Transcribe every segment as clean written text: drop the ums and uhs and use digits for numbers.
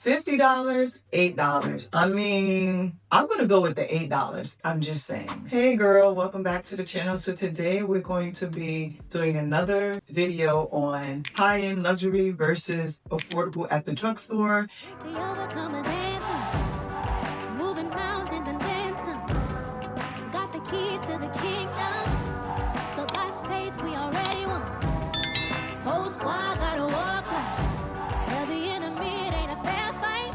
$50, $8. I mean, I'm going to go with the $8. I'm just saying. Hey girl, welcome back to the channel. So today we're going to be doing another video on high-end luxury versus affordable at the drugstore. Moving mountains and dancing. Got the keys to the kingdom. So by faith we already won. Whole squad gotta walk right. Tell the enemy it ain't a fair fight.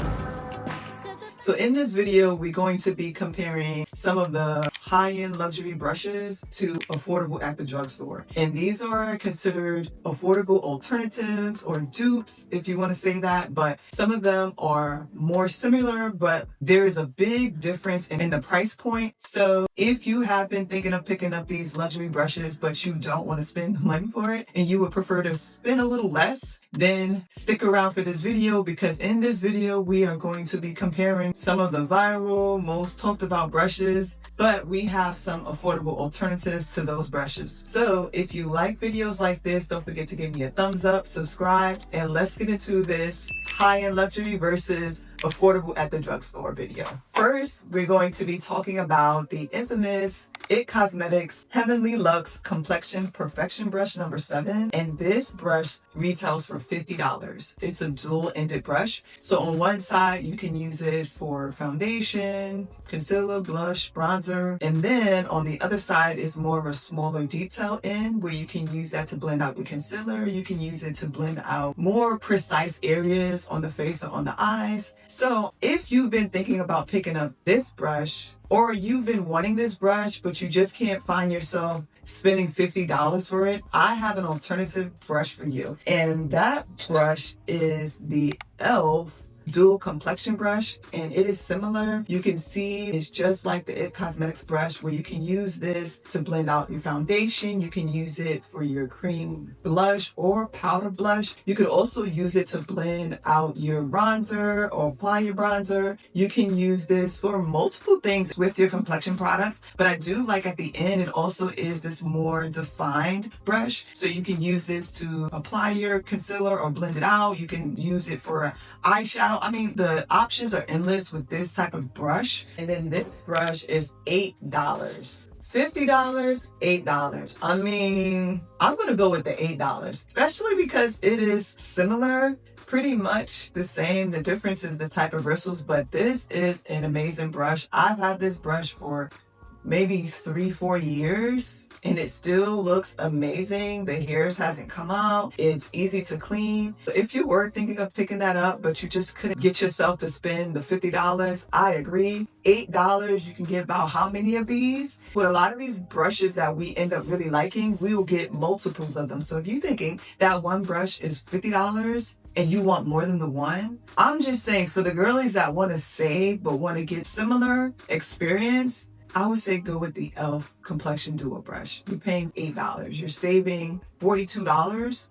So in this video, we're going to be comparing some of the high-end luxury brushes to affordable at the drugstore. And these are considered affordable alternatives or dupes, if you want to say that. But some of them are more similar, but there is a big difference in the price point. So if you have been thinking of picking up these luxury brushes, but you don't want to spend the money for it, and you would prefer to spend a little less, then stick around for this video, because in this video, we are going to be comparing some of the viral, most talked about brushes, but we have some affordable alternatives to those brushes. So if you like videos like this, don't forget to give me a thumbs up, subscribe, and let's get into this high-end luxury versus affordable at the drugstore video. First, we're going to be talking about the infamous ILIA Cosmetics Heavenly Luxe Complexion Perfection Brush number 7. And this brush retails for $50. It's a dual-ended brush. So on one side, you can use it for foundation, concealer, blush, bronzer. And then on the other side is more of a smaller detail end where you can use that to blend out your concealer. You can use it to blend out more precise areas on the face or on the eyes. So if you've been thinking about picking up this brush, or you've been wanting this brush, but you just can't find yourself spending $50 for it, I have an alternative brush for you. And that brush is the e.l.f. dual complexion brush, and it is similar. You can see it's just like the ILIA Cosmetics brush, where you can use this to blend out your foundation. You can use it for your cream blush or powder blush. You could also use it to blend out your bronzer or apply your bronzer. You can use this for multiple things with your complexion products, but I do like at the end, it also is this more defined brush. So you can use this to apply your concealer or blend it out. You can use it for eyeshadow. I mean, the options are endless with this type of brush. And then this brush is $8. $50, $8. I mean, I'm going to go with the $8, especially because it is similar, pretty much the same. The difference is the type of bristles, but this is an amazing brush. I've had this brush for maybe 3-4 years, and it still looks amazing. The hairs hasn't come out. It's easy to clean. If you were thinking of picking that up, but you just couldn't get yourself to spend the $50, I agree. $8, you can get about how many of these? With a lot of these brushes that we end up really liking, we will get multiples of them. So if you're thinking that one brush is $50, and you want more than the one, I'm just saying, for the girlies that want to save but want to get similar experience, I would say go with the e.l.f. Complexion Duo brush. You're paying $8. You're saving $42.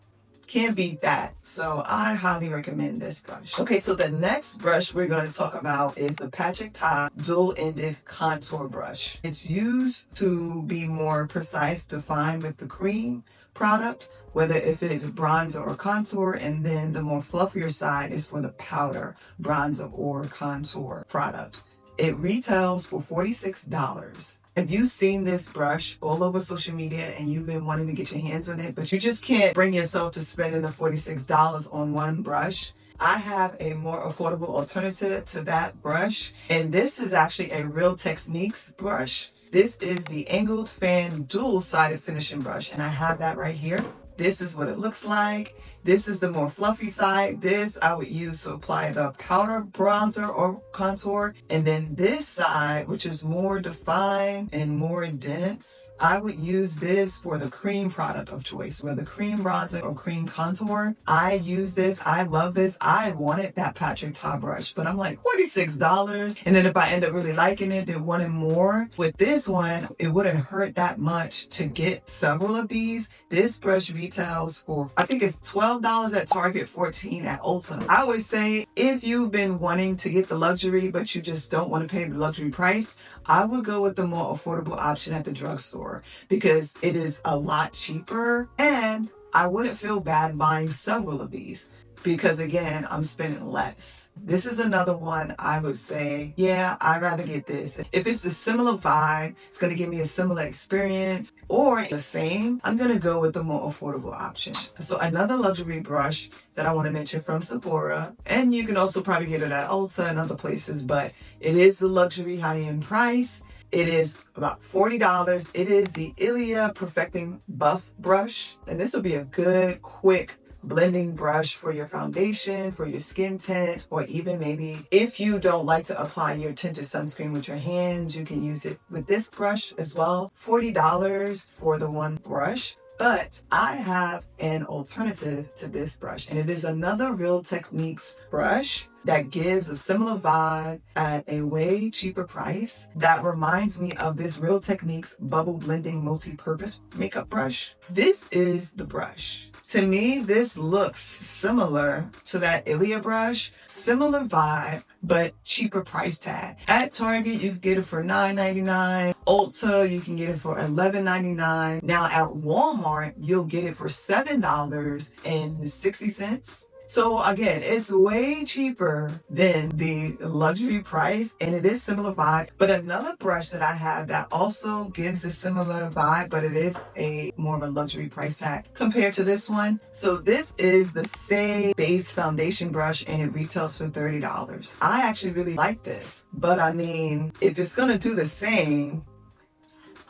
Can't beat that. So I highly recommend this brush. Okay, so the next brush we're going to talk about is the Patrick Ta dual-ended contour brush. It's used to be more precise, defined with the cream product, whether if it's bronzer or contour, and then the more fluffier side is for the powder, bronzer or contour product. It retails for $46. If you've seen this brush all over social media and you've been wanting to get your hands on it, but you just can't bring yourself to spending the $46 on one brush, I have a more affordable alternative to that brush. And this is actually a real Techniques brush. This is the Angled Fan Dual-Sided Finishing Brush, and I have that right here. This is what it looks like. This is the more fluffy side. This I would use to apply the powder, bronzer, or contour. And then this side, which is more defined and more dense, I would use this for the cream product of choice, whether cream bronzer or cream contour. I use this. I love this. I wanted that Patrick Ta brush, but I'm like, $46. And then if I end up really liking it, then wanting more. With this one, it wouldn't hurt that much to get several of these. This brush retails for, I think it's $12 at Target, $14 at Ulta. I would say if you've been wanting to get the luxury, but you just don't want to pay the luxury price, I would go with the more affordable option at the drugstore, because it is a lot cheaper and I wouldn't feel bad buying several of these. because again, I'm spending less. This is another one I would say, yeah, I'd rather get this. If it's a similar vibe, it's going to give me a similar experience, or the same, I'm going to go with the more affordable option. So another luxury brush that I want to mention from Sephora, and you can also probably get it at Ulta and other places, but it is the luxury high-end price. It is about $40. It is the ILIA Perfecting Buff brush, and this will be a good, quick blending brush for your foundation, for your skin tint, or even maybe if you don't like to apply your tinted sunscreen with your hands, you can use it with this brush as well. $40 for the one brush. But I have an alternative to this brush, and it is another Real Techniques brush that gives a similar vibe at a way cheaper price. That reminds me of this Real Techniques Bubble Blending Multi-Purpose Makeup Brush. This is the brush. To me, this looks similar to that ILIA brush, similar vibe, but cheaper price tag. At Target, you can get it for $9.99. Ulta, you can get it for $11.99. Now at Walmart, you'll get it for $7.60. So again, it's way cheaper than the luxury price, and it is similar vibe. But another brush that I have that also gives a similar vibe, but it is a more of a luxury price tag compared to this one. So this is the Saie Base Foundation brush, and it retails for $30. I actually really like this, but I mean, if it's gonna do the same,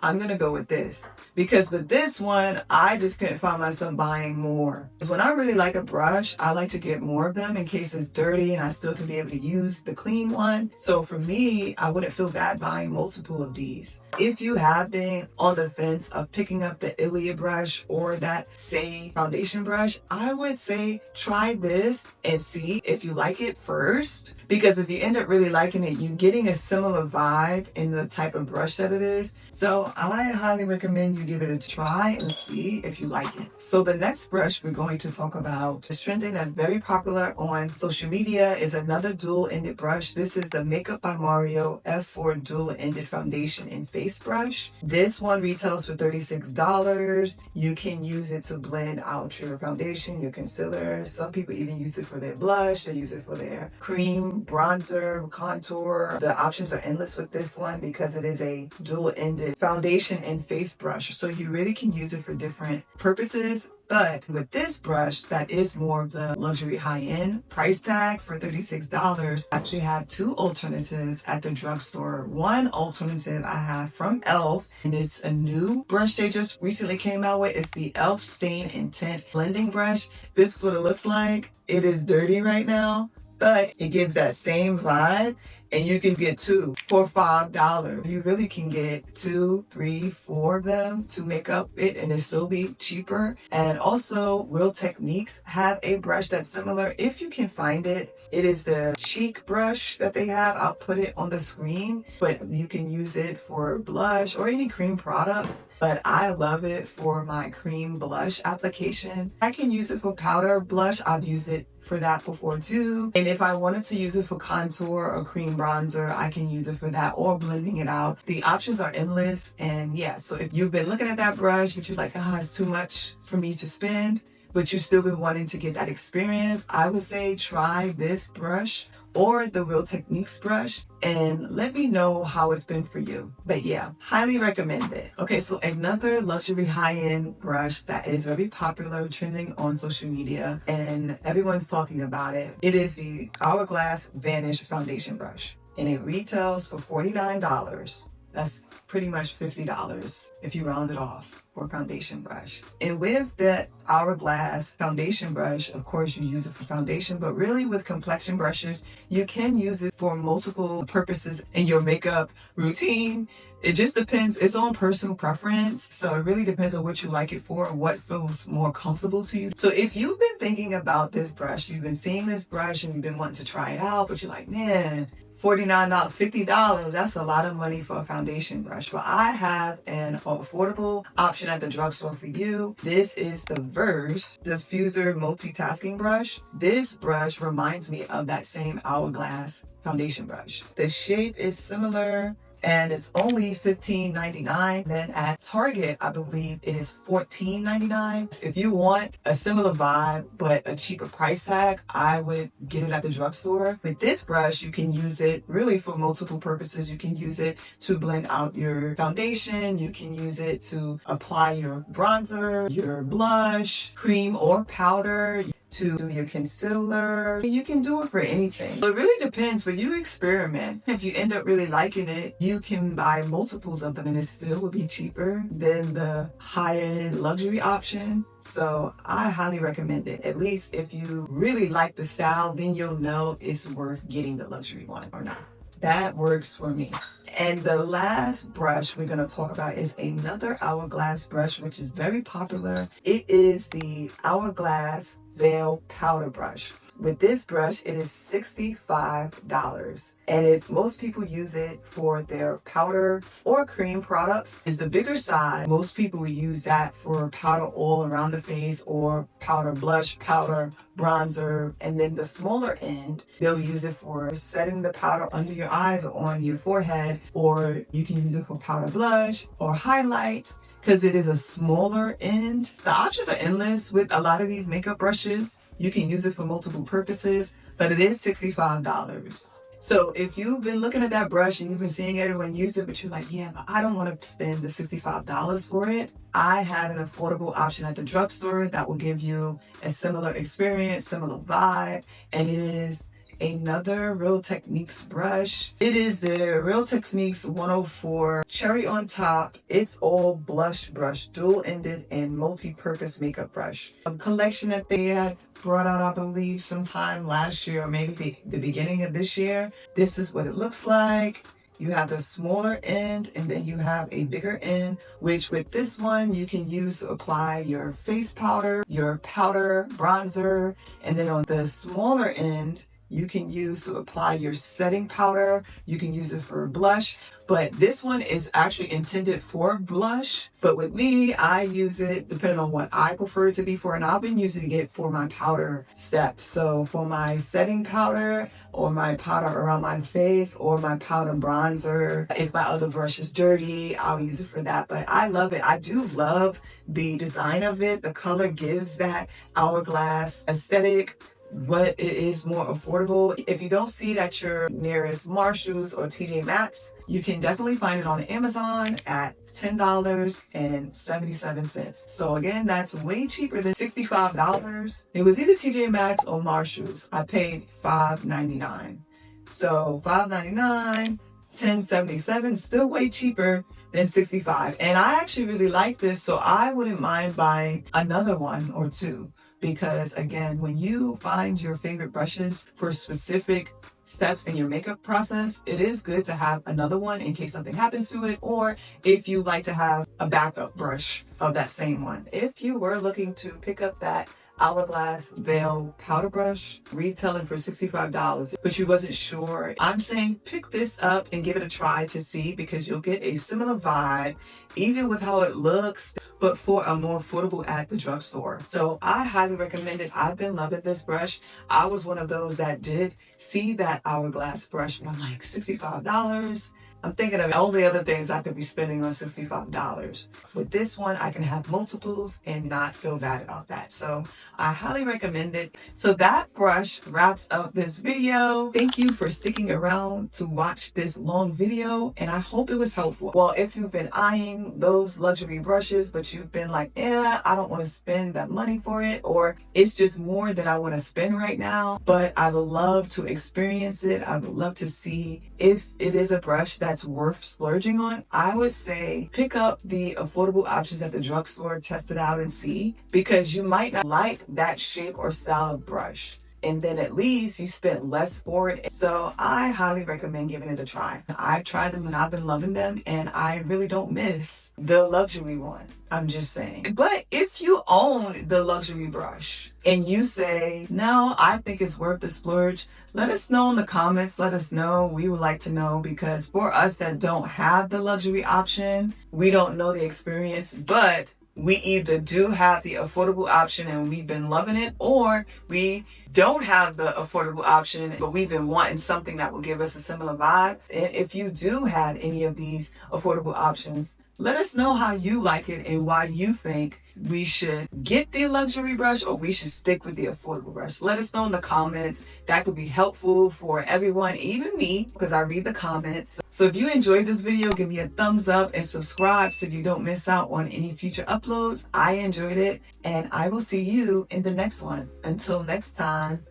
I'm gonna go with this, because with this one, I just couldn't find myself buying more. Because when I really like a brush, I like to get more of them in case it's dirty and I still can be able to use the clean one. So for me, I wouldn't feel bad buying multiple of these. If you have been on the fence of picking up the ILIA brush or that Saie foundation brush, I would say try this and see if you like it first. Because if you end up really liking it, you're getting a similar vibe in the type of brush that it is. So I highly recommend you give it a try and see if you like it. So the next brush we're going to talk about is trending, that's very popular on social media, is another dual-ended brush. This is the Makeup by Mario F4 dual-ended foundation and face brush. This one retails for $36. You can use it to blend out your foundation, your concealer. Some people even use it for their blush. They use it for their cream, bronzer, contour. The options are endless with this one because it is a dual-ended foundation and face brush. So you really can use it for different purposes. But with this brush, that is more of the luxury high-end price tag for $36. I actually have two alternatives at the drugstore. One alternative I have from e.l.f., and it's a new brush they just recently came out with. It's the e.l.f. Stain Tint blending brush. This is what it looks like. It is dirty right now, but it gives that same vibe, and you can get two for $5. You really can get 2, 3, 4 of them to make up it, and it still be cheaper. And also, Real Techniques have a brush that's similar if you can find it. It is the cheek brush that they have. I'll put it on the screen, but you can use it for blush or any cream products. But I love it for my cream blush application. I can use it for powder blush. I've used it for that before too. And if I wanted to use it for contour or cream bronzer, I can use it for that, or blending it out. The options are endless. And yeah, so if you've been looking at that brush, but you're like, it's too much for me to spend, but you've still been wanting to get that experience, I would say try this brush or the Real Techniques brush and let me know how it's been for you. But yeah, highly recommend it. Okay, so another luxury high-end brush that is very popular, trending on social media, and everyone's talking about it. It is the Hourglass Vanish Foundation Brush, and it retails for $49. That's pretty much $50 if you round it off for a foundation brush. And with that Hourglass foundation brush, of course you use it for foundation, but really with complexion brushes, you can use it for multiple purposes in your makeup routine. It just depends. It's on personal preference. So it really depends on what you like it for and what feels more comfortable to you. So if you've been thinking about this brush, you've been seeing this brush and you've been wanting to try it out, but you're like, man, $49, $50, that's a lot of money for a foundation brush. But I have an affordable option at the drugstore for you. This is the Verse Diffuser Multitasking Brush. This brush reminds me of that same Hourglass foundation brush. The shape is similar. and it's only $15.99. Then at Target, I believe it is $14.99. If you want a similar vibe but a cheaper price tag, I would get it at the drugstore. With this brush, you can use it really for multiple purposes. You can use it to blend out your foundation. You can use it to apply your bronzer, your blush, cream or powder, to do your concealer. You can do it for anything. So it really depends, but you experiment. If you end up really liking it, you can buy multiples of them and it still would be cheaper than the high-end luxury option. So I highly recommend it. At least if you really like the style, then you'll know it's worth getting the luxury one or not. That works for me. And the last brush we're going to talk about is another Hourglass brush, which is very popular. It is the Hourglass Veil Powder brush. With this brush, it is $65, and most people use it for their powder or cream products. It's the bigger side. Most people will use that for powder all around the face or powder blush, powder bronzer, and then the smaller end, they'll use it for setting the powder under your eyes or on your forehead, or you can use it for powder blush or highlights. Because it is a smaller end. The options are endless with a lot of these makeup brushes. You can use it for multiple purposes, but it is $65. So if you've been looking at that brush and you've been seeing everyone use it, but you're like, yeah, but I don't want to spend the $65 for it, I have an affordable option at the drugstore that will give you a similar experience, similar vibe, and it is another Real Techniques brush. It is the Real Techniques 104 Cherry on Top. It's all blush brush, dual-ended and multi-purpose makeup brush. A collection that they had brought out, I believe, sometime last year or maybe the beginning of this year. This is what it looks like. You have the smaller end and then you have a bigger end, which with this one you can use to apply your face powder, your powder, bronzer, and then on the smaller end, you can use to apply your setting powder. You can use it for blush, but this one is actually intended for blush. But with me, I use it depending on what I prefer it to be for, and I've been using it for my powder step. So for my setting powder or my powder around my face or my powder bronzer, if my other brush is dirty, I'll use it for that. But I love it. I do love the design of it. The color gives that hourglass aesthetic, but it is more affordable. If you don't see it at your nearest Marshalls or TJ Maxx, you can definitely find it on Amazon at $10.77. So again, that's way cheaper than $65. It was either TJ Maxx or Marshalls. I paid $5.99. So $5.99, $10.77, still way cheaper than $65. And I actually really like this, so I wouldn't mind buying another one or two. Because again, when you find your favorite brushes for specific steps in your makeup process, it is good to have another one in case something happens to it, or if you like to have a backup brush of that same one. If you were looking to pick up that Hourglass Veil Powder brush, retailing for $65, but you wasn't sure, I'm saying pick this up and give it a try to see, because you'll get a similar vibe, even with how it looks, but for a more affordable at the drugstore. So I highly recommend it. I've been loving this brush. I was one of those that did see that Hourglass brush, and I'm like, $65? I'm thinking of all the other things I could be spending on $65. With this one, I can have multiples and not feel bad about that. So I highly recommend it. So that brush wraps up this video. Thank you for sticking around to watch this long video, and I hope it was helpful. Well, if you've been eyeing those luxury brushes, but you've been like, I don't want to spend that money for it, or it's just more than I want to spend right now, but I would love to experience it. I would love to see if it is a brush that's worth splurging on. I would say pick up the affordable options at the drugstore, test it out and see, because you might not like that shape or style of brush, and then at least you spent less for it. So I highly recommend giving it a try. I've tried them and I've been loving them, and I really don't miss the luxury one. I'm just saying. But if you own the luxury brush and you say, no, I think it's worth the splurge, let us know in the comments. Let us know. We would like to know, because for us that don't have the luxury option, we don't know the experience, but we either do have the affordable option and we've been loving it, or we don't have the affordable option, but we've been wanting something that will give us a similar vibe. And if you do have any of these affordable options, let us know how you like it and why you think we should get the luxury brush or we should stick with the affordable brush. Let us know in the comments. That could be helpful for everyone, even me, because I read the comments. So if you enjoyed this video, give me a thumbs up and subscribe so you don't miss out on any future uploads. I enjoyed it, and I will see you in the next one. Until next time,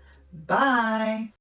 bye.